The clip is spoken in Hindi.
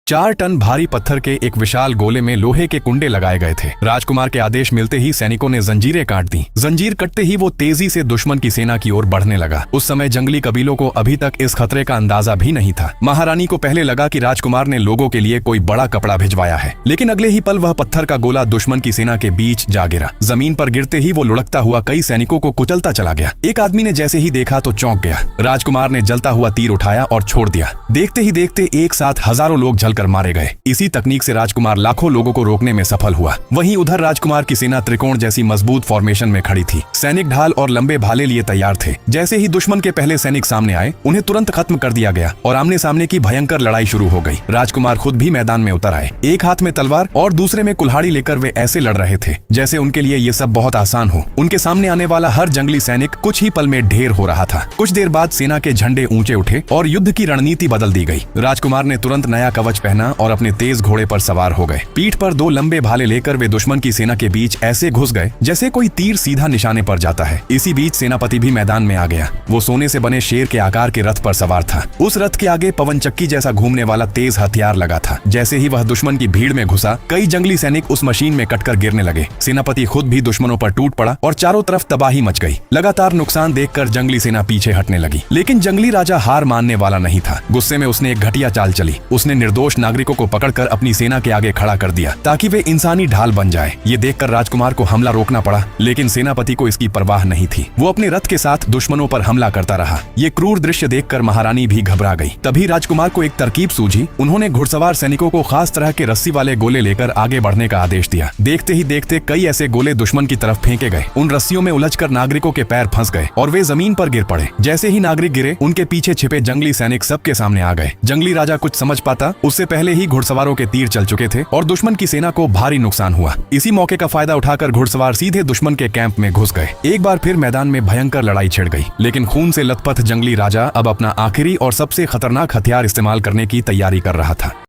4 टन भारी पत्थर के एक विशाल गोले में लोहे के कुंडे लगाए गए थे। राजकुमार के आदेश मिलते ही सैनिकों ने जंजीरें काट दी। जंजीर कटते ही वो तेजी से दुश्मन की सेना की ओर बढ़ने लगा। उस समय जंगली कबीलों को अभी तक इस खतरे का अंदाजा भी नहीं था। महारानी को पहले लगा कि राजकुमार ने लोगों के लिए कोई बड़ा कपड़ा भिजवाया है, लेकिन अगले ही पल वह पत्थर का गोला दुश्मन की सेना के बीच जा गिरा। जमीन पर गिरते ही वो लुढ़कता हुआ कई सैनिकों को कुचलता चला गया। एक आदमी ने जैसे ही देखा तो चौंक गया। राजकुमार ने जलता हुआ तीर उठाया और छोड़ दिया। देखते ही देखते एक साथ हजारों लोग जलकर मारे गए। इसी तकनीक से राजकुमार लाखों लोगों को रोकने में सफल हुआ। वहीं उधर राजकुमार की सेना त्रिकोण जैसी मजबूत फॉर्मेशन में खड़ी थी। सैनिक ढाल और लंबे भाले लिए तैयार थे। जैसे ही दुश्मन के पहले सैनिक सामने आए, उन्हें तुरंत खत्म कर दिया गया और आमने सामने की भयंकर लड़ाई शुरू हो गई। राजकुमार खुद भी मैदान में उतर आए। एक हाथ में तलवार और दूसरे में कुल्हाड़ी लेकर वे ऐसे लड़ रहे थे जैसे उनके लिए ये सब बहुत आसान हो। उनके सामने आने वाला हर जंगली सैनिक कुछ ही पल में ढेर हो रहा था। कुछ देर बाद सेना के झंडे ऊंचे उठे और युद्ध की रणनीति बदल दी गई। राजकुमार ने तुरंत नया कवच पहना और अपने तेज घोड़े पर सवार हो गए। पीठ पर 2 लंबे भाले लेकर वे दुश्मन की सेना के बीच ऐसे घुस गए जैसे कोई तीर सीधा निशाने पर जाता है। इसी बीच सेनापति भी मैदान में आ गया। वो सोने से बने शेर के आकार के रथ पर सवार था। उस रथ के आगे पवन चक्की जैसा घूमने वाला तेज हथियार लगा था। जैसे ही वह दुश्मन की भीड़ में घुसा, कई जंगली सैनिक उस मशीन में कटकर गिरने लगे। सेनापति खुद भी दुश्मनों पर टूट पड़ा और चारों तरफ तबाही मच गई। लगातार नुकसान देखकर जंगली सेना पीछे हटने लगी, लेकिन जंगली राजा हार मानने वाला नहीं था। गुस्से में उसने एक घटिया चाल चली। उसने निर्दोष नागरिकों को पकड़कर अपनी सेना के आगे खड़ा कर दिया ताकि वे इंसानी ढाल बन जाए। ये देखकर राजकुमार को हमला रोकना पड़ा, लेकिन सेनापति को इसकी परवाह नहीं थी। वो अपने रथ के साथ दुश्मनों पर हमला करता रहा। ये क्रूर दृश्य देखकर महारानी भी घबरा गई। तभी राजकुमार को एक तरकीब सूझी। उन्होंने घुड़सवार सैनिकों को खास तरह के रस्सी वाले गोले लेकर आगे बढ़ने का आदेश दिया। देखते ही देखते कई ऐसे गोले दुश्मन की तरफ फेंके गए। उन रस्सियों में उलझकर नागरिकों के पैर फंस गए और वे जमीन पर गिर पड़े। जैसे ही नागरिक गिरे, उनके पीछे छिपे जंगली सैनिक सबके सामने आ गए। जंगली राजा कुछ समझ पाता उससे पहले ही घुड़सवारों के तीर चल चुके थे और दुश्मन की सेना को भारी नुकसान हुआ। इसी मौके का फायदा उठाकर घुड़सवार सीधे दुश्मन के कैंप में घुस गए। एक बार फिर मैदान में भयंकर लड़ाई छिड़ गई, लेकिन खून से लथपथ जंगली राजा अब अपना आखिरी और सबसे खतरनाक हथियार इस्तेमाल करने की तैयारी कर रहा था।